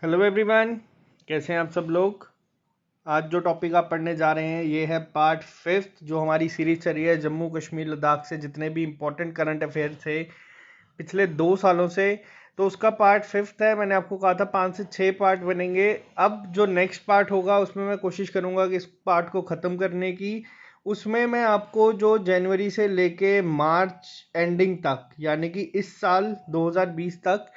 Hello everyone, कैसे हैं आप सब लोग। आज जो टॉपिक आप पढ़ने जा रहे हैं ये है पार्ट 5 जो हमारी सीरीज चल रही है जम्मू कश्मीर लद्दाख से जितने भी इम्पोर्टेंट करंट अफेयर थे पिछले 2 सालों से। तो उसका पार्ट 5 है। मैंने आपको कहा था 5 से 6 पार्ट बनेंगे। अब जो नेक्स्ट पार्ट होगा उसमें मैं कोशिश करूंगा कि इस पार्ट को ख़त्म करने की। उसमें मैं आपको जो जनवरी से लेके मार्च एंडिंग तक यानी कि इस साल 2020 तक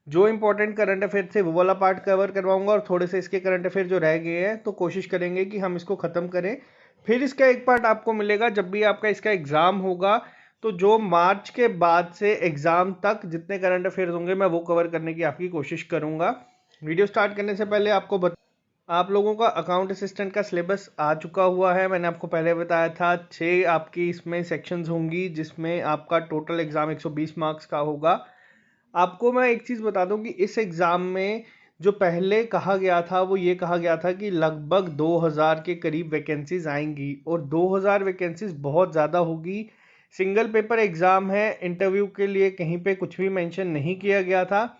जो इंपॉर्टेंट करंट अफेयर थे वो वाला पार्ट कवर करवाऊंगा और थोड़े से इसके करंट अफेयर जो रह गए हैं तो कोशिश करेंगे कि हम इसको ख़त्म करें। फिर इसका एक पार्ट आपको मिलेगा जब भी आपका इसका एग्ज़ाम होगा। तो जो मार्च के बाद से एग्ज़ाम तक जितने करंट अफेयर्स होंगे मैं वो कवर करने की आपकी कोशिश करूंगा। वीडियो स्टार्ट करने से पहले आप लोगों का अकाउंट असिस्टेंट का सिलेबस आ चुका हुआ है। मैंने आपको पहले बताया था 6 आपकी इसमें सेक्शंस होंगी जिसमें आपका टोटल एग्ज़ाम 120 मार्क्स का होगा। आपको मैं एक चीज़ बता दूं कि इस एग्ज़ाम में जो पहले कहा गया था वो ये कहा गया था कि लगभग 2000 के करीब वैकेंसीज आएंगी और 2000 वैकेंसीज बहुत ज़्यादा होगी। सिंगल पेपर एग्ज़ाम है, इंटरव्यू के लिए कहीं पे कुछ भी मेंशन नहीं किया गया था।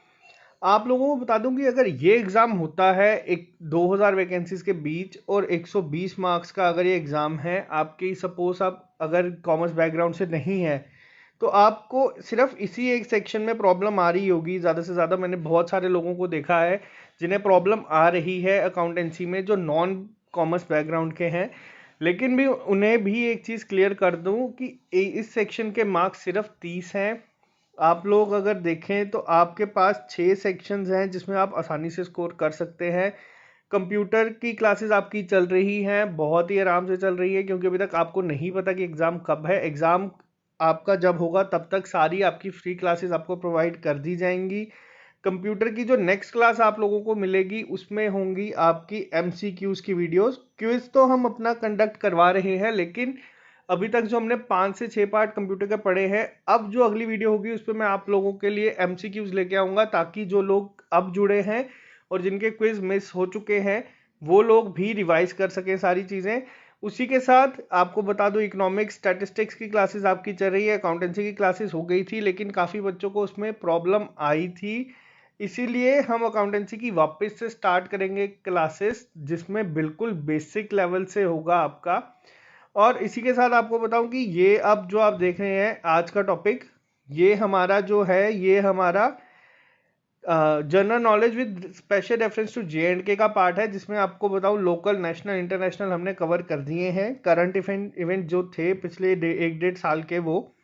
आप लोगों को बता दूं कि अगर ये एग्ज़ाम होता है एक 2000 वैकेंसीज के बीच और 120 मार्क्स का अगर ये एग्ज़ाम है आपकी, सपोज आप अगर कॉमर्स बैकग्राउंड से नहीं है तो आपको सिर्फ इसी एक सेक्शन में प्रॉब्लम आ रही होगी ज़्यादा से ज़्यादा। मैंने बहुत सारे लोगों को देखा है जिन्हें प्रॉब्लम आ रही है अकाउंटेंसी में जो नॉन कॉमर्स बैकग्राउंड के हैं। लेकिन भी उन्हें भी एक चीज़ क्लियर कर दूं कि इस सेक्शन के मार्क्स सिर्फ 30 हैं। आप लोग अगर देखें तो आपके पास 6 सेक्शंस हैं जिसमें आप आसानी से स्कोर कर सकते हैं। कंप्यूटर की क्लासेस आपकी चल रही हैं, बहुत ही आराम से चल रही है क्योंकि अभी तक आपको नहीं पता कि एग्ज़ाम कब है। एग्ज़ाम आपका जब होगा तब तक सारी आपकी फ्री क्लासेस आपको प्रोवाइड कर दी जाएंगी। कंप्यूटर की जो नेक्स्ट क्लास आप लोगों को मिलेगी उसमें होंगी आपकी एमसीक्यूज की वीडियोस। क्विज तो हम अपना कंडक्ट करवा रहे हैं लेकिन अभी तक जो हमने 5 से 6 पार्ट कंप्यूटर के पढ़े हैं, अब जो अगली वीडियो होगी उस पर मैं आप लोगों के लिए एमसीक्यूज लेके आऊँगा ताकि जो लोग अब जुड़े हैं और जिनके क्विज मिस हो चुके हैं वो लोग भी रिवाइज कर सकें सारी चीज़ें। उसी के साथ आपको बता दूं इकोनॉमिक्स स्टैटिस्टिक्स की क्लासेस आपकी चल रही है, अकाउंटेंसी की क्लासेस हो गई थी लेकिन काफ़ी बच्चों को उसमें प्रॉब्लम आई थी। इसीलिए हम अकाउंटेंसी की वापस से स्टार्ट करेंगे क्लासेस जिसमें बिल्कुल बेसिक लेवल से होगा आपका। और इसी के साथ आपको बताऊं कि ये अब जो आप देख रहे हैं आज का टॉपिक, ये हमारा जो है ये हमारा general knowledge with special reference to J and K का पार्ट है जिसमें आपको बताऊं लोकल नेशनल इंटरनेशनल हमने कवर कर दिए हैं। करंट इवेंट जो थे पिछले 1-1.5 साल के वो।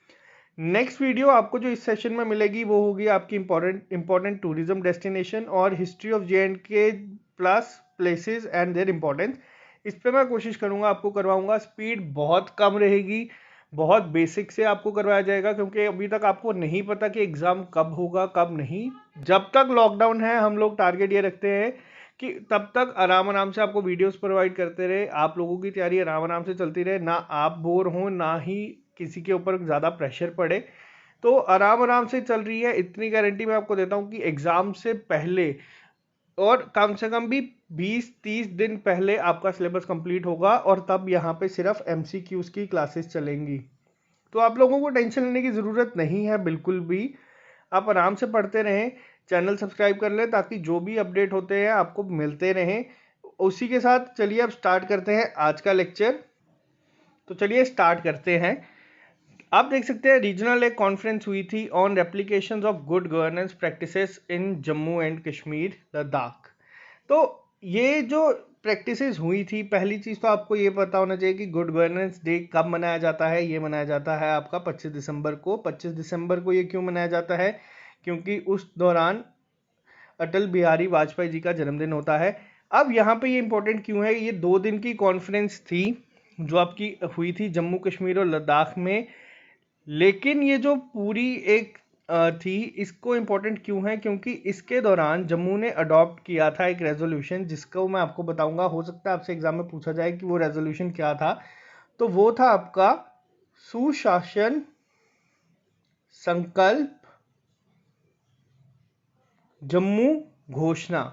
नेक्स्ट वीडियो आपको जो इस सेशन में मिलेगी वो होगी आपकी इंपॉर्टेंट टूरिज्म डेस्टिनेशन और history of जे&के plus places and their importance. इस पे मैं कोशिश करूंगा आपको करवाऊंगा। स्पीड बहुत कम रहेगी, बहुत बेसिक से आपको करवाया जाएगा क्योंकि अभी तक आपको नहीं पता कि एग्ज़ाम कब होगा कब नहीं। जब तक लॉकडाउन है हम लोग टारगेट ये रखते हैं कि तब तक आराम आराम से आपको वीडियोस प्रोवाइड करते रहे, आप लोगों की तैयारी आराम आराम से चलती रहे, ना आप बोर हों ना ही किसी के ऊपर ज़्यादा प्रेशर पड़े। तो आराम आराम से चल रही है, इतनी गारंटी मैं आपको देता हूँ कि एग्ज़ाम से पहले और कम से कम भी 20-30 दिन पहले आपका सिलेबस कंप्लीट होगा और तब यहाँ पे सिर्फ एमसीक्यूज की क्लासेस चलेंगी। तो आप लोगों को टेंशन लेने की ज़रूरत नहीं है बिल्कुल भी। आप आराम से पढ़ते रहें, चैनल सब्सक्राइब कर लें ताकि जो भी अपडेट होते हैं आपको मिलते रहें। उसी के साथ चलिए अब स्टार्ट करते हैं आज का लेक्चर। तो चलिए स्टार्ट करते हैं। आप देख सकते हैं रीजनल एक कॉन्फ्रेंस हुई थी on replications of good governance practices in Jammu and Kashmir Ladakh. तो ये जो प्रैक्टिसेस हुई थी, पहली चीज़ तो आपको ये पता होना चाहिए कि गुड गवर्नेंस डे कब मनाया जाता है। ये मनाया जाता है आपका 25 दिसंबर को। 25 दिसंबर को ये क्यों मनाया जाता है? क्योंकि उस दौरान अटल बिहारी वाजपेयी जी का जन्मदिन होता है। अब यहाँ पे ये इंपॉर्टेंट क्यों है? ये 2 दिन की कॉन्फ्रेंस थी जो आपकी हुई थी जम्मू कश्मीर और लद्दाख में। लेकिन ये जो पूरी एक थी, इसको इम्पोर्टेंट क्यों है? क्योंकि इसके दौरान जम्मू ने अडॉप्ट किया था एक रेजोल्यूशन जिसको मैं आपको बताऊंगा। हो सकता है आपसे एग्जाम में पूछा जाए कि वो रेजोल्यूशन क्या था। तो वो था आपका सुशासन संकल्प जम्मू घोषणा।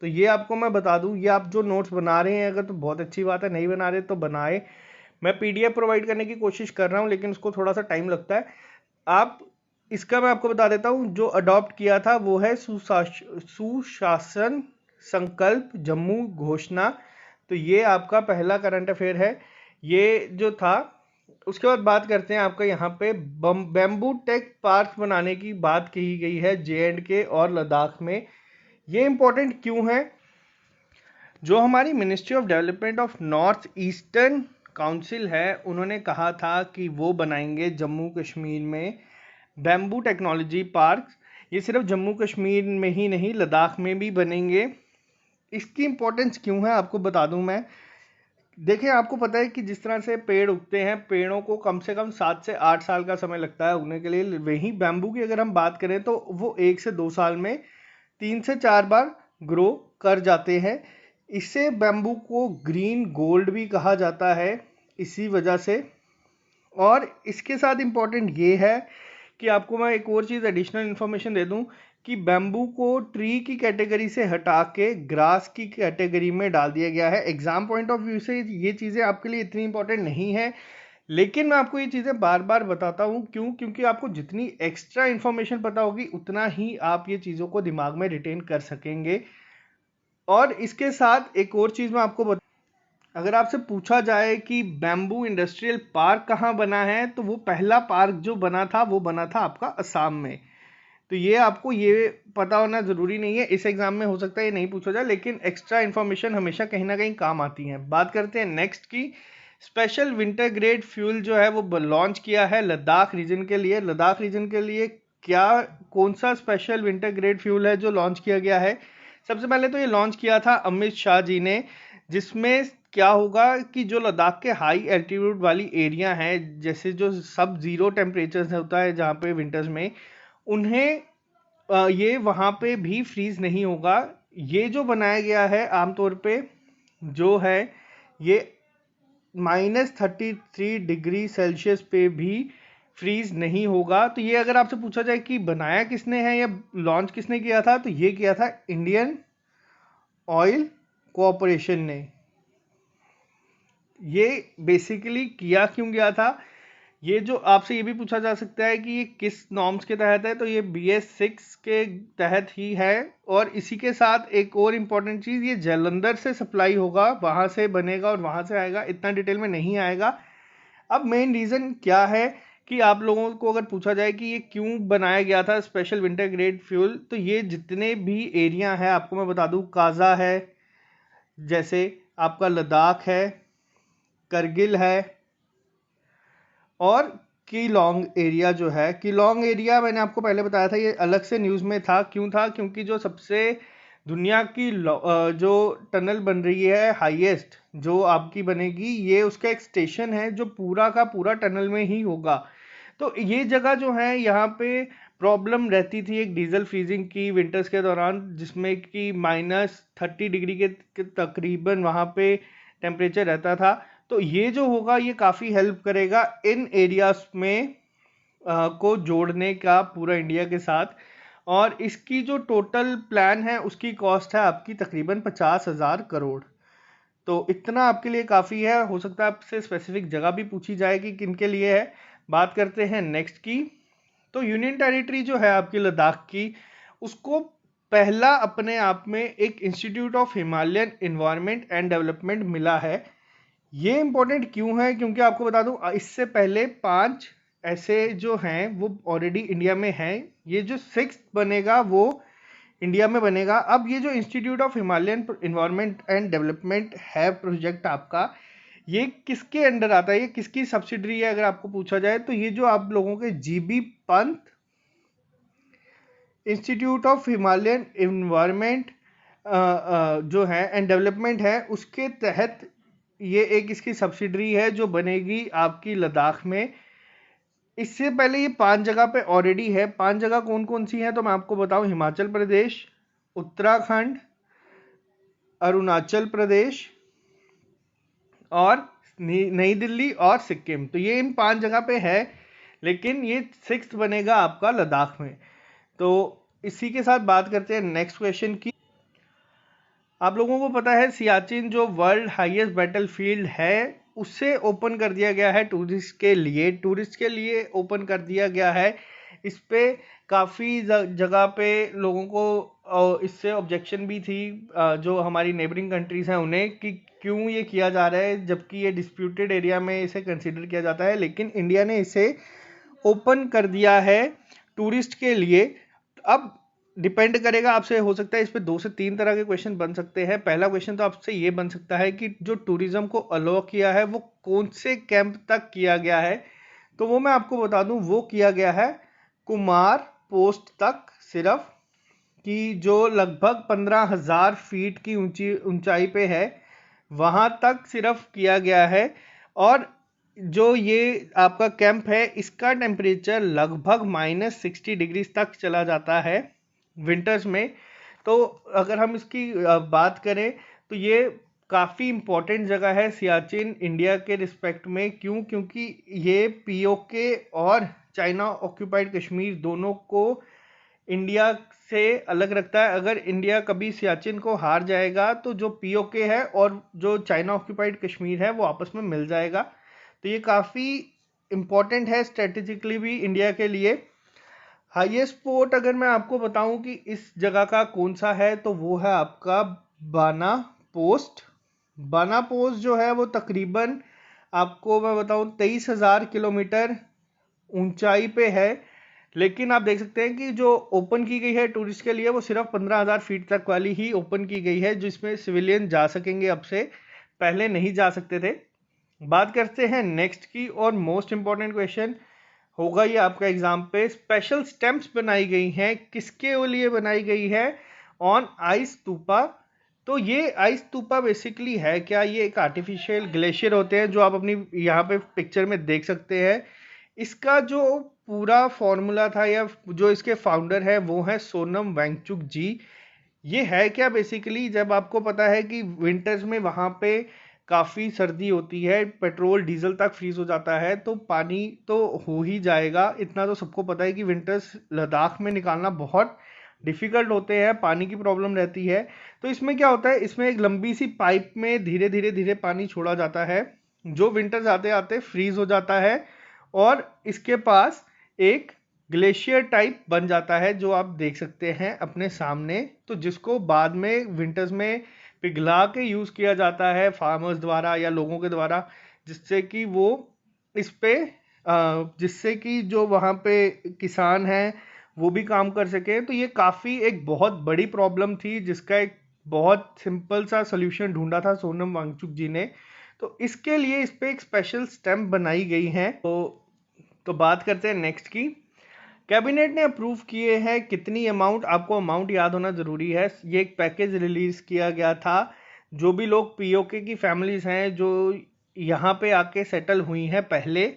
तो ये आपको मैं बता दूं, ये आप जो नोट्स बना रहे हैं अगर तो बहुत अच्छी बात है, नहीं बना रहे तो बनाए। मैं पीडीएफ प्रोवाइड करने की कोशिश कर रहा हूं लेकिन उसको थोड़ा सा टाइम लगता है। आप इसका मैं आपको बता देता हूं, जो अडॉप्ट किया था वो है सुशासन संकल्प जम्मू घोषणा। तो ये आपका पहला करंट अफेयर है ये जो था। उसके बाद बात करते हैं आपका यहाँ पे बैम्बू टेक पार्क बनाने की बात कही गई है J&K और लद्दाख में। ये इंपॉर्टेंट क्यों है? जो हमारी ministry of development of north eastern council है, उन्होंने कहा था कि वो बनाएंगे जम्मू कश्मीर में बैम्बू टेक्नोलॉजी पार्क। ये सिर्फ जम्मू कश्मीर में ही नहीं, लद्दाख में भी बनेंगे। इसकी इम्पोर्टेंस क्यों है आपको बता दूं मैं। देखिए, आपको पता है कि जिस तरह से पेड़ उगते हैं, पेड़ों को कम से कम 7 से 8 साल का समय लगता है उगने के लिए। वहीं बैम्बू की अगर हम बात करें तो वो 1 से 2 साल में 3 से 4 बार ग्रो कर जाते हैं। इससे बैम्बू को ग्रीन गोल्ड भी कहा जाता है इसी वजह से। और इसके साथ इम्पॉर्टेंट ये है कि आपको मैं एक और चीज़ एडिशनल इन्फॉर्मेशन दे दूं कि बैम्बू को ट्री की कैटेगरी से हटा के ग्रास की कैटेगरी में डाल दिया गया है। एग्जाम पॉइंट ऑफ व्यू से ये चीज़ें आपके लिए इतनी इंपॉर्टेंट नहीं है, लेकिन मैं आपको ये चीज़ें बार बार बताता हूँ। क्यों? क्योंकि आपको जितनी एक्स्ट्रा इन्फॉर्मेशन पता होगी उतना ही आप ये चीज़ों को दिमाग में रिटेन कर सकेंगे। और इसके साथ एक और चीज़ मैं आपको अगर आपसे पूछा जाए कि बैम्बू इंडस्ट्रियल पार्क कहाँ बना है, तो वो पहला पार्क जो बना था वो बना था आपका असम में। तो ये आपको ये पता होना ज़रूरी नहीं है, इस एग्जाम में हो सकता है ये नहीं पूछा जाए, लेकिन एक्स्ट्रा इन्फॉर्मेशन हमेशा कहीं ना कहीं काम आती है। बात करते हैं नेक्स्ट की। स्पेशल विंटर ग्रेड फ्यूल जो है वो लॉन्च किया है लद्दाख रीजन के लिए। लद्दाख रीजन के लिए कौन सा स्पेशल विंटर ग्रेड फ्यूल है जो लॉन्च किया गया है? सबसे पहले तो ये लॉन्च किया था अमित शाह जी ने, जिसमें क्या होगा कि जो लद्दाख के हाई एल्टीट्यूड वाली एरिया हैं, जैसे जो सब जीरो टेम्परेचर होता है जहाँ पे विंटर्स में, उन्हें ये वहाँ पे भी फ्रीज नहीं होगा। ये जो बनाया गया है आमतौर पे जो है ये -33 डिग्री सेल्सियस पे भी फ्रीज नहीं होगा। तो ये अगर आपसे पूछा जाए कि बनाया किसने है या लॉन्च किसने किया था, तो ये किया था इंडियन ऑयल कॉरपोरेशन ने। ये बेसिकली किया क्यों गया था? ये जो आपसे ये भी पूछा जा सकता है कि ये किस नॉर्म्स के तहत है, तो ये BS6 के तहत ही है। और इसी के साथ एक और इम्पॉर्टेंट चीज़, ये जालंधर से सप्लाई होगा, वहाँ से बनेगा और वहाँ से आएगा। इतना डिटेल में नहीं आएगा। अब मेन रीज़न क्या है कि आप लोगों को अगर पूछा जाए कि ये क्यों बनाया गया था स्पेशल विंटर ग्रेड फ्यूल, तो ये जितने भी एरिया है आपको मैं बता दूँ, काजा है, जैसे आपका लद्दाख है, करगिल है, और कीलोंग एरिया जो है, कीलोंग एरिया मैंने आपको पहले बताया था, ये अलग से न्यूज़ में था। क्यों था? क्योंकि जो सबसे दुनिया की जो टनल बन रही है हाईएस्ट जो आपकी बनेगी, ये उसका एक स्टेशन है जो पूरा का पूरा टनल में ही होगा। तो ये जगह जो है यहाँ पे प्रॉब्लम रहती थी एक डीजल फ्रीजिंग की विंटर्स के दौरान, जिसमें कि -30 डिग्री के तकरीबन वहाँ पे टेम्परेचर रहता था। तो ये जो होगा ये काफ़ी हेल्प करेगा इन एरियाज में को जोड़ने का पूरा इंडिया के साथ। और इसकी जो टोटल प्लान है उसकी कॉस्ट है आपकी तकरीबन 50,000 करोड़। तो इतना आपके लिए काफ़ी है। हो सकता है आपसे स्पेसिफिक जगह भी पूछी जाए कि किन के लिए है। बात करते हैं नेक्स्ट की। तो यूनियन टेरिटरी जो है आपकी लद्दाख की, उसको पहला अपने आप में एक institute of Himalayan environment and development मिला है। ये इंपॉर्टेंट क्यों है? क्योंकि आपको बता दूं इससे पहले 5 ऐसे जो हैं वो ऑलरेडी इंडिया में हैं। ये जो 6th बनेगा वो इंडिया में बनेगा। अब ये जो institute of Himalayan environment and development है प्रोजेक्ट आपका, ये किसके अंडर आता है, ये किसकी सब्सिडरी है? अगर आपको पूछा जाए तो ये जो आप लोगों के GB Pant institute of Himalayan environment जो है एंड डेवलपमेंट है, उसके तहत ये एक इसकी सब्सिडरी है जो बनेगी आपकी लद्दाख में। इससे पहले ये 5 जगह पे ऑलरेडी है। 5 जगह कौन कौन सी हैं तो मैं आपको बताऊं, हिमाचल प्रदेश, उत्तराखंड, अरुणाचल प्रदेश और नई दिल्ली और सिक्किम। तो ये इन 5 जगह पे है, लेकिन ये 6th बनेगा आपका लद्दाख में। तो इसी के साथ बात करते हैं नेक्स्ट क्वेश्चन की। आप लोगों को पता है सियाचिन जो वर्ल्ड हाईएस्ट बैटलफील्ड है उसे ओपन कर दिया गया है टूरिस्ट के लिए ओपन कर दिया गया है। इस पे काफ़ी जगह पे लोगों को और इससे ऑब्जेक्शन भी थी जो हमारी नेबरिंग कंट्रीज़ हैं उन्हें, कि क्यों ये किया जा रहा है जबकि ये डिस्प्यूटेड एरिया में इसे कंसिडर किया जाता है, लेकिन इंडिया ने इसे ओपन कर दिया है टूरिस्ट के लिए। अब डिपेंड करेगा आपसे, हो सकता है इस पे 2 से 3 तरह के क्वेश्चन बन सकते हैं। पहला क्वेश्चन तो आपसे ये बन सकता है कि जो टूरिज्म को अलाउ किया है वो कौन से कैंप तक किया गया है, तो वो मैं आपको बता दूं, वो किया गया है कुमार पोस्ट तक सिर्फ, कि जो लगभग 15,000 फीट की ऊंचाई पे है, वहां तक सिर्फ किया गया है। और जो ये आपका कैंप है इसका टेम्परेचर लगभग -60 डिग्री तक चला जाता है विंटर्स में। तो अगर हम इसकी बात करें तो ये काफ़ी इम्पोर्टेंट जगह है सियाचिन इंडिया के रिस्पेक्ट में। क्यों? क्योंकि ये पीओके और चाइना ऑक्यूपाइड कश्मीर दोनों को इंडिया से अलग रखता है। अगर इंडिया कभी सियाचिन को हार जाएगा तो जो पीओके है और जो चाइना ऑक्यूपाइड कश्मीर है वो आपस में मिल जाएगा। तो ये काफ़ी इम्पॉर्टेंट है स्ट्रेटेजिकली भी इंडिया के लिए। हाईएस्ट पोर्ट अगर मैं आपको बताऊं कि इस जगह का कौन सा है, तो वो है आपका बाना पोस्ट। बाना पोस्ट जो है वो तकरीबन आपको मैं बताऊं 23,000 किलोमीटर ऊंचाई पे है। लेकिन आप देख सकते हैं कि जो ओपन की गई है टूरिस्ट के लिए वो सिर्फ 15,000 फीट तक वाली ही ओपन की गई है, जिसमें सिविलियन जा सकेंगे अब से, पहले नहीं जा सकते थे। बात करते हैं नेक्स्ट की, और मोस्ट इंपॉर्टेंट क्वेश्चन होगा ये आपका एग्जाम पे। स्पेशल स्टैंप्स बनाई गई हैं, किसके लिए बनाई गई है? On ice stupa. तो ये आइस स्तूपा बेसिकली है क्या? ये एक आर्टिफिशियल ग्लेशियर होते हैं जो आप अपनी यहाँ पे पिक्चर में देख सकते हैं। इसका जो पूरा फॉर्मूला था या जो इसके फाउंडर है वो है सोनम वांगचुक जी। ये है क्या? बेसिकली जब आपको पता है कि विंटर्स में वहाँ पे काफ़ी सर्दी होती है, पेट्रोल डीजल तक फ्रीज हो जाता है, तो पानी तो हो ही जाएगा। इतना तो सबको पता है कि विंटर्स लद्दाख में निकालना बहुत डिफ़िकल्ट होते हैं, पानी की प्रॉब्लम रहती है। तो इसमें क्या होता है, इसमें एक लंबी सी पाइप में धीरे धीरे धीरे पानी छोड़ा जाता है जो विंटर्स आते आते फ्रीज हो जाता है, और इसके पास एक ग्लेशियर टाइप बन जाता है जो आप देख सकते हैं अपने सामने। तो जिसको बाद में विंटर्स में पिघला के यूज़ किया जाता है फार्मर्स द्वारा या लोगों के द्वारा, जिससे कि वो इस पे जिससे कि जो वहाँ पे किसान हैं वो भी काम कर सके। तो ये काफ़ी एक बहुत बड़ी प्रॉब्लम थी जिसका एक बहुत सिंपल सा सोल्यूशन ढूंढा था सोनम वांगचुक जी ने। तो इसके लिए इस पे एक स्पेशल स्टैम्प बनाई गई है। तो बात करते हैं नेक्स्ट की। कैबिनेट ने अप्रूव किए हैं कितनी अमाउंट? आपको अमाउंट याद होना ज़रूरी है। ये एक पैकेज रिलीज़ किया गया था। जो भी लोग पीओके की फैमिलीज़ हैं जो यहाँ पे आके सेटल हुई हैं पहले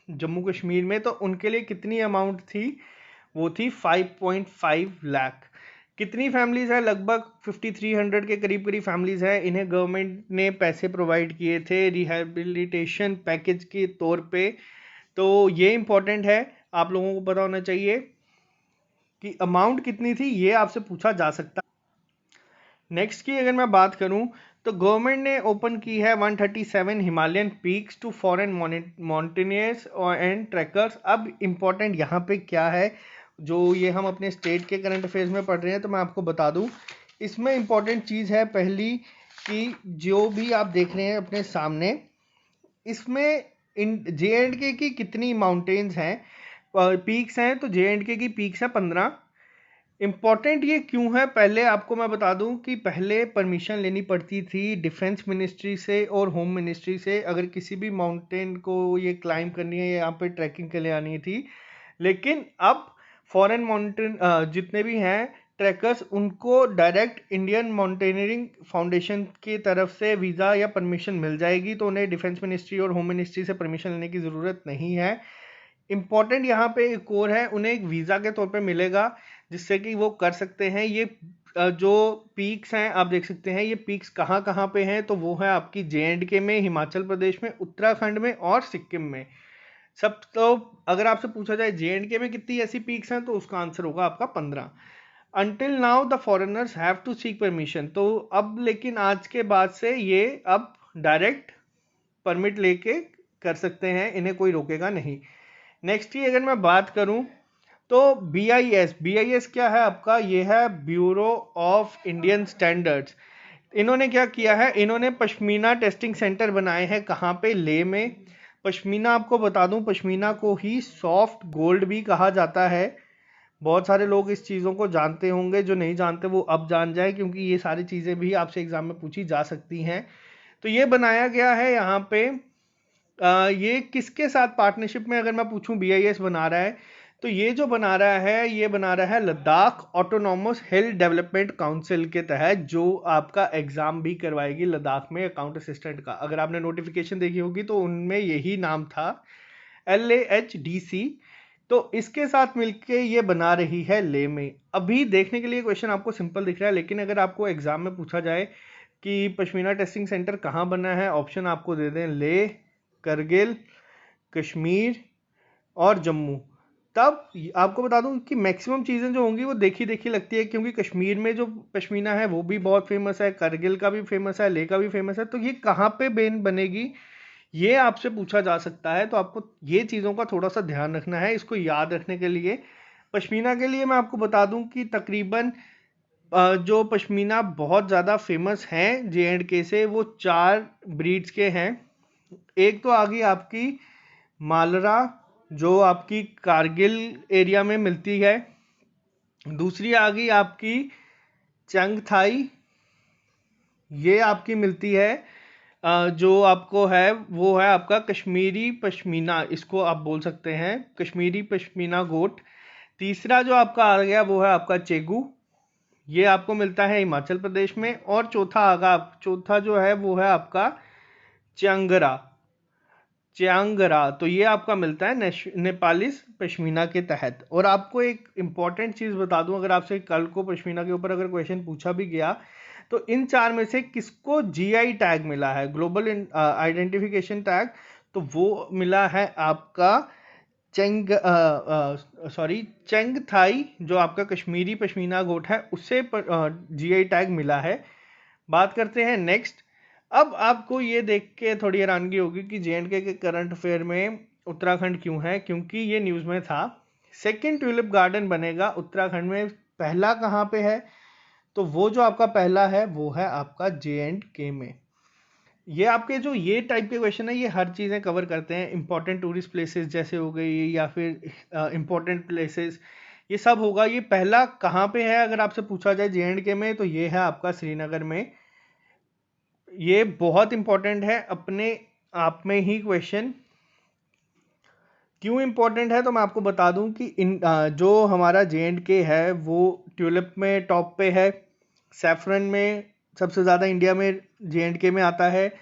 जम्मू कश्मीर में, तो उनके लिए कितनी अमाउंट थी? वो थी 5.5 लाख। कितनी फैमिलीज़ हैं? लगभग 5300 के करीब करीब फैमिलीज़ हैं। इन्हें गवर्नमेंट ने पैसे प्रोवाइड किए थे रिहैबिलिटेशन पैकेज के तौर पे। तो ये इम्पोर्टेंट है, आप लोगों को पता होना चाहिए कि अमाउंट कितनी थी, ये आपसे पूछा जा सकता है। नेक्स्ट की अगर मैं बात करूं तो गवर्नमेंट ने ओपन की है 137 Himalayan peaks to foreign mountaineers and trekkers. अब इम्पोर्टेंट यहाँ पे क्या है, जो ये हम अपने स्टेट के करंट अफेयर्स में पढ़ रहे हैं, तो मैं आपको बता दूं। इसमें इम्पोर्टेंट चीज़ है पहली कि जो भी आप देख रहे हैं अपने सामने, इसमें इन जे.एंड.के की कितनी माउंटेन्स हैं, पीक्स हैं। तो जे.एंड.के की पीक्स है 15। इम्पॉर्टेंट ये क्यों है, पहले आपको मैं बता दूं कि पहले परमिशन लेनी पड़ती थी डिफेंस मिनिस्ट्री से और होम मिनिस्ट्री से, अगर किसी भी माउंटेन को ये क्लाइंब करनी है या यहाँ पे ट्रैकिंग के लिए आनी थी। लेकिन अब फॉरेन माउंटेन जितने भी हैं ट्रैकर्स, उनको डायरेक्ट इंडियन माउंटेनियरिंग फाउंडेशन की तरफ से वीज़ा या परमिशन मिल जाएगी, तो उन्हें डिफेंस मिनिस्ट्री और होम मिनिस्ट्री से परमिशन लेने की ज़रूरत नहीं है। इम्पॉर्टेंट यहाँ पे एक और है, उन्हें एक वीज़ा के तौर पे मिलेगा जिससे कि वो कर सकते हैं ये जो पीक्स हैं आप देख सकते हैं। ये पीक्स कहाँ कहाँ पे हैं, तो वो है आपकी जे.एंड.के में, हिमाचल प्रदेश में, उत्तराखंड में और सिक्किम में सब। तो अगर आपसे पूछा जाए जे.एंड.के में कितनी ऐसी पीक्स हैं, तो उसका आंसर होगा आपका 15। Until now the foreigners have to seek permission. तो अब लेकिन आज के बाद से ये अब डायरेक्ट परमिट लेके कर सकते हैं, इन्हें कोई रोकेगा नहीं। नेक्स्ट की अगर मैं बात करूं तो BIS क्या है आपका, ये है ब्यूरो ऑफ इंडियन स्टैंडर्ड्स। इन्होंने क्या किया है, इन्होंने पश्मीना टेस्टिंग सेंटर बनाए हैं, कहाँ पे, लेह में। पश्मीना आपको बता दूं, पश्मीना को ही सॉफ्ट गोल्ड भी कहा जाता है। बहुत सारे लोग इस चीज़ों को जानते होंगे, जो नहीं जानते वो अब जान जाए, क्योंकि ये सारी चीज़ें भी आपसे एग्जाम में पूछी जा सकती हैं। तो ये बनाया गया है यहाँ पे। ये किसके साथ पार्टनरशिप में, अगर मैं पूछूं BIS बना रहा है, तो ये जो बना रहा है, ये बना रहा है लद्दाख ऑटोनॉमस हिल डेवलपमेंट काउंसिल के तहत, जो आपका एग्जाम भी करवाएगी लद्दाख में अकाउंट असिस्टेंट का। अगर आपने नोटिफिकेशन देखी होगी तो उनमें यही नाम था, LAHDC। तो इसके साथ मिलके ये बना रही है लेह में। अभी देखने के लिए क्वेश्चन आपको सिंपल दिख रहा है, लेकिन अगर आपको एग्जाम में पूछा जाए कि पश्मीना टेस्टिंग सेंटर कहाँ बना है, ऑप्शन आपको दे दें लेह, करगिल, कश्मीर और जम्मू, तब आपको बता दूं कि मैक्सिमम चीज़ें जो होंगी वो देखी देखी लगती है, क्योंकि कश्मीर में जो पश्मीना है वो भी बहुत फेमस है, करगिल का भी फेमस है, लेह का भी फेमस है। तो ये कहाँ पे बनेगी, ये आपसे पूछा जा सकता है। तो आपको ये चीज़ों का थोड़ा सा ध्यान रखना है। इसको याद रखने के लिए, पश्मीना के लिए मैं आपको बता दूं कि तकरीबन जो पश्मीना बहुत ज़्यादा फेमस हैं JNK से, वो 4 ब्रीड्स के हैं। एक तो आ गई आपकी मालरा, जो आपकी कारगिल एरिया में मिलती है। दूसरी आ गई आपकी चंगथाई, ये आपकी मिलती है जो आपको है वो है आपका कश्मीरी पश्मीना, इसको आप बोल सकते हैं कश्मीरी पश्मीना गोट। तीसरा जो आपका आ गया वो है आपका चेगू, ये आपको मिलता है हिमाचल प्रदेश में। और चौथा जो है वो है आपका च्यांगरा। तो ये आपका मिलता है नेपालीस पश्मीना के तहत। और आपको एक इम्पॉर्टेंट चीज़ बता दूं, अगर आपसे कल को पश्मीना के ऊपर अगर क्वेश्चन पूछा भी गया, तो इन 4 में से किसको GI टैग मिला है, ग्लोबल आइडेंटिफिकेशन टैग, तो वो मिला है आपका चंगथाई, जो आपका कश्मीरी पश्मीना गोट है, उससे GI टैग मिला है। बात करते हैं नेक्स्ट। अब आपको ये देख के थोड़ी हैरानगी होगी कि JNK के करंट अफेयर में उत्तराखंड क्यों है, क्योंकि ये न्यूज़ में था। सेकंड ट्यूलिप गार्डन बनेगा उत्तराखंड में, पहला कहाँ पे है, तो वो जो आपका पहला है वो है आपका JNK में। ये आपके जो ये टाइप के क्वेश्चन है, ये हर चीज़ें कवर करते हैं। इंपॉर्टेंट टूरिस्ट प्लेसेस जैसे हो गई, या फिर इंपॉर्टेंट प्लेसेस, ये सब होगा। ये पहला कहाँ पे है अगर आपसे पूछा जाए JNK में, तो ये है आपका श्रीनगर में। ये बहुत इंपॉर्टेंट है अपने आप में ही क्वेश्चन। क्यों इंपॉर्टेंट है, तो मैं आपको बता दूं कि जो हमारा JNK है वो ट्यूलिप में टॉप पे है, सैफरन में सबसे ज़्यादा इंडिया में JNK में आता है।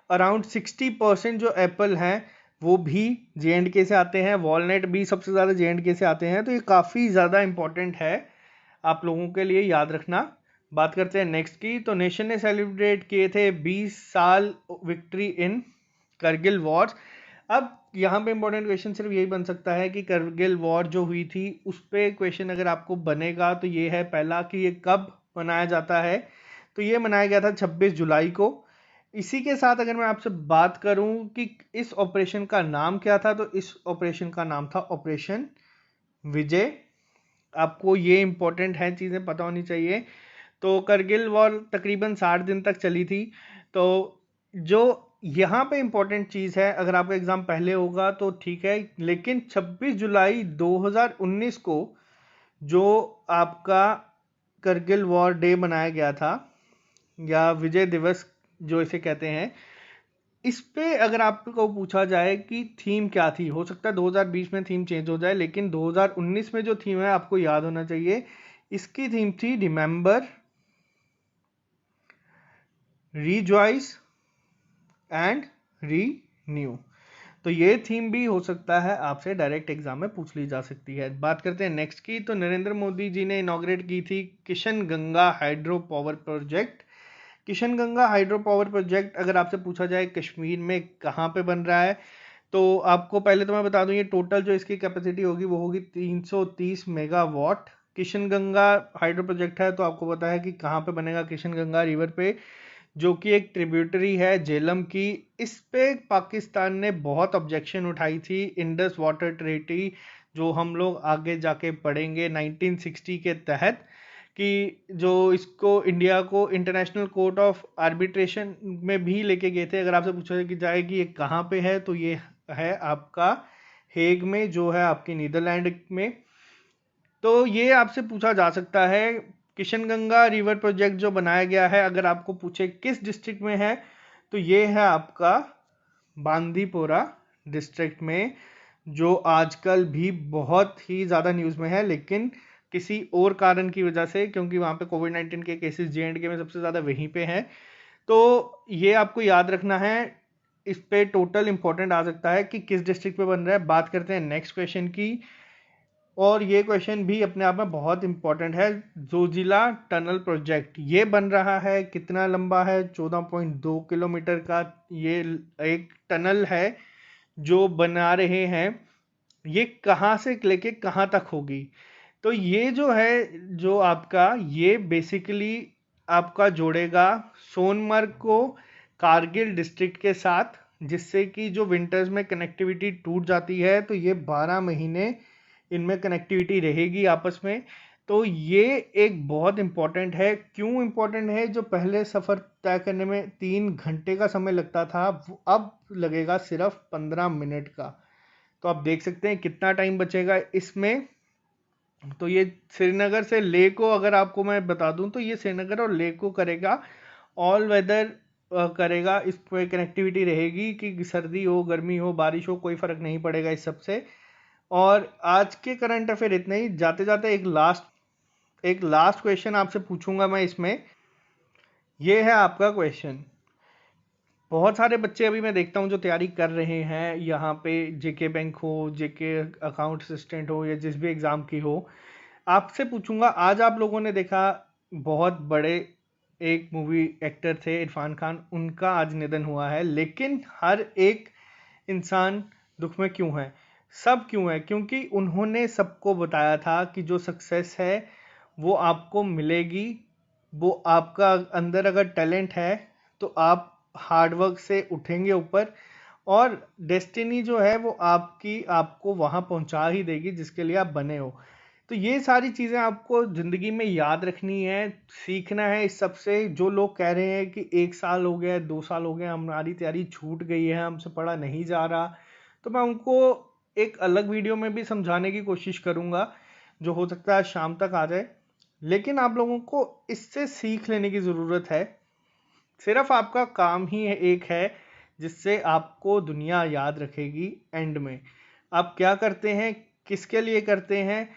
अराउंड 60% जो एप्पल हैं वो भी JNK से आते हैं, वॉलनट भी सबसे ज़्यादा JNK से आते हैं। तो ये काफ़ी ज़्यादा इंपॉर्टेंट है आप लोगों के लिए, याद रखना। बात करते हैं नेक्स्ट की। तो नेशन ने सेलिब्रेट किए थे 20 साल विक्ट्री इन करगिल वॉर। अब यहाँ पे इंपॉर्टेंट क्वेश्चन सिर्फ यही बन सकता है कि करगिल वॉर जो हुई थी उस पर क्वेश्चन अगर आपको बनेगा, तो ये है पहला कि ये कब मनाया जाता है, तो ये मनाया गया था 26 जुलाई को। इसी के साथ अगर मैं आपसे बात करूं कि इस ऑपरेशन का नाम क्या था, तो इस ऑपरेशन का नाम था ऑपरेशन विजय। आपको ये इंपॉर्टेंट है, चीज़ें पता होनी चाहिए। तो करगिल वॉर तकरीबन 60 दिन तक चली थी। तो जो यहाँ पे इंपॉर्टेंट चीज़ है, अगर आपका एग्ज़ाम पहले होगा तो ठीक है, लेकिन 26 जुलाई 2019 को जो आपका करगिल वॉर डे मनाया गया था, या विजय दिवस जो इसे कहते हैं, इस पे अगर आपको पूछा जाए कि थीम क्या थी, हो सकता है 2020 में थीम चेंज हो जाए, लेकिन 2019 में जो थीम है आपको याद होना चाहिए। इसकी थीम थी रिमेंबर, रीजॉइस एंड रीन्यू। तो ये थीम भी हो सकता है आपसे डायरेक्ट एग्जाम में पूछ ली जा सकती है। बात करते हैं नेक्स्ट की। तो नरेंद्र मोदी जी ने इनॉग्रेट की थी Kishan Ganga hydro power project. Kishan Ganga hydro power project अगर आपसे पूछा जाए कश्मीर में कहाँ पे बन रहा है, तो आपको पहले तो मैं बता दूं, ये टोटल जो इसकी कैपेसिटी होगी वो होगी 330 megawatt. Kishan Ganga hydro project है, तो आपको पता है कि कहाँ पे बनेगा, किशन गंगा रिवर पे, जो कि एक ट्रिब्यूटरी है झेलम की। इस पे पाकिस्तान ने बहुत ऑब्जेक्शन उठाई थी। इंडस वाटर ट्रीटी जो हम लोग आगे जाके पढ़ेंगे 1960 के तहत, कि जो इसको इंडिया को इंटरनेशनल कोर्ट ऑफ आर्बिट्रेशन में भी लेके गए थे। अगर आपसे पूछा कि जाए कि ये कहाँ पे है, तो ये है आपका हेग में, जो है आपकी नीदरलैंड में। तो ये आपसे पूछा जा सकता है, किशनगंगा रिवर प्रोजेक्ट जो बनाया गया है, अगर आपको पूछे किस डिस्ट्रिक्ट में है, तो ये है आपका बांदीपोरा डिस्ट्रिक्ट में, जो आजकल भी बहुत ही ज़्यादा न्यूज़ में है, लेकिन किसी और कारण की वजह से, क्योंकि वहाँ पे कोविड-19 के केसेस J&K में सबसे ज़्यादा वहीं पे हैं। तो ये आपको याद रखना है, इस पे टोटल इंपॉर्टेंट आ सकता है कि किस डिस्ट्रिक्ट पे बन रहा है। बात करते हैं नेक्स्ट क्वेश्चन की, और ये क्वेश्चन भी अपने आप में बहुत इंपॉर्टेंट है। जोजिला टनल प्रोजेक्ट ये बन रहा है, कितना लंबा है? 14.2 किलोमीटर का ये एक टनल है जो बना रहे हैं। ये कहाँ से लेके कहाँ तक होगी? तो ये जो है, जो आपका ये बेसिकली आपका जोड़ेगा सोनमर्ग को कारगिल डिस्ट्रिक्ट के साथ, जिससे कि जो विंटर्स में कनेक्टिविटी टूट जाती है, तो ये 12 महीने इनमें कनेक्टिविटी रहेगी आपस में। तो ये एक बहुत इंपॉर्टेंट है। क्यों इंपॉर्टेंट है? जो पहले सफ़र तय करने में 3 घंटे का समय लगता था, वो अब लगेगा सिर्फ 15 मिनट का। तो आप देख सकते हैं कितना टाइम बचेगा इसमें। तो ये श्रीनगर से लेह को, अगर आपको मैं बता दूं, तो ये श्रीनगर और लेह को करेगा, ऑल वेदर करेगा। इस पर कनेक्टिविटी रहेगी, कि सर्दी हो, गर्मी हो, बारिश हो, कोई फ़र्क नहीं पड़ेगा इस सबसे। और आज के करंट अफेयर इतना ही। जाते जाते एक लास्ट क्वेश्चन आपसे पूछूंगा मैं इसमें। ये है आपका क्वेश्चन। बहुत सारे बच्चे अभी मैं देखता हूँ जो तैयारी कर रहे हैं यहाँ पे, जेके बैंक हो, जेके अकाउंट असिस्टेंट हो, या जिस भी एग्ज़ाम की हो। आपसे पूछूंगा, आज आप लोगों ने देखा बहुत बड़े एक मूवी एक्टर थे इरफान खान, उनका आज निधन हुआ है। लेकिन हर एक इंसान दुख में क्यों है? सब क्यों है? क्योंकि उन्होंने सबको बताया था कि जो सक्सेस है वो आपको मिलेगी। वो आपका अंदर अगर टैलेंट है, तो आप हार्डवर्क से उठेंगे ऊपर, और डेस्टिनी जो है वो आपको वहाँ पहुँचा ही देगी जिसके लिए आप बने हो। तो ये सारी चीज़ें आपको ज़िंदगी में याद रखनी है, सीखना है इस सब से। जो लोग कह रहे हैं कि 1 साल हो गया, 2 साल हो गया, हमारी तैयारी छूट गई है, हमसे पढ़ा नहीं जा रहा, तो मैं उनको एक अलग वीडियो में भी समझाने की कोशिश करूँगा, जो हो सकता है शाम तक आ जाए। लेकिन आप लोगों को इससे सीख लेने की ज़रूरत है। सिर्फ आपका काम ही एक है जिससे आपको दुनिया याद रखेगी एंड में। आप क्या करते हैं, किसके लिए करते हैं,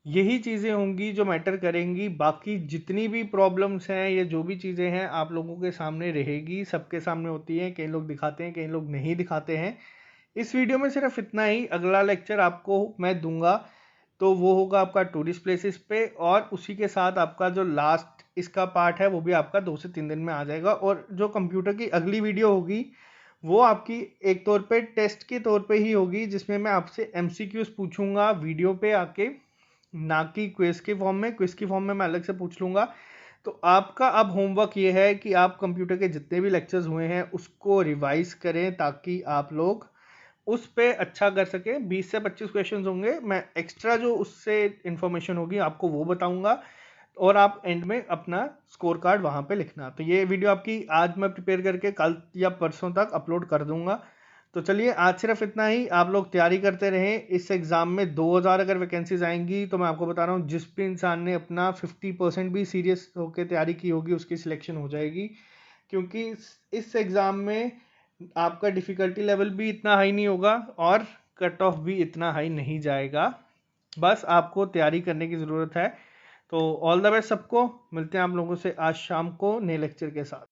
यही चीज़ें होंगी जो मैटर करेंगी। बाकी जितनी भी प्रॉब्लम्स हैं, ये जो भी चीज़ें हैं, आप लोगों के सामने रहेगी, सबके सामने होती हैं। कई लोग दिखाते हैं, कई लोग नहीं दिखाते हैं। इस वीडियो में सिर्फ इतना ही। अगला लेक्चर आपको मैं दूंगा, तो वो होगा आपका टूरिस्ट प्लेसेस पे, और उसी के साथ आपका जो लास्ट इसका पार्ट है वो भी आपका 2 से 3 दिन में आ जाएगा। और जो कंप्यूटर की अगली वीडियो होगी, वो आपकी एक तौर पे टेस्ट के तौर पे ही होगी, जिसमें मैं आपसे MCQs पूछूंगा वीडियो पे आके, ना कि क्विज के फॉर्म में। क्विज की फॉर्म में मैं अलग से पूछ लूँगा। तो आपका अब होमवर्क ये है कि आप कंप्यूटर के जितने भी लेक्चर्स हुए हैं उसको रिवाइज करें, ताकि आप लोग उस पे अच्छा कर सकें। 20 से 25 क्वेश्चंस होंगे, मैं एक्स्ट्रा जो उससे इन्फॉर्मेशन होगी आपको वो बताऊंगा, और आप एंड में अपना स्कोर कार्ड वहाँ पे लिखना। तो ये वीडियो आपकी आज मैं प्रिपेयर करके कल या परसों तक अपलोड कर दूंगा। तो चलिए, आज सिर्फ इतना ही। आप लोग तैयारी करते रहें। इस एग्ज़ाम में 2000 अगर वैकेंसीज आएंगी, तो मैं आपको बता रहा हूँ, जिस भी इंसान ने अपना 50% भी सीरियस होकर तैयारी की होगी, उसकी सिलेक्शन हो जाएगी। क्योंकि इस एग्ज़ाम में आपका डिफ़िकल्टी लेवल भी इतना हाई नहीं होगा, और कट ऑफ भी इतना हाई नहीं जाएगा। बस आपको तैयारी करने की ज़रूरत है। तो ऑल द बेस्ट सबको। मिलते हैं आप लोगों से आज शाम को नए लेक्चर के साथ।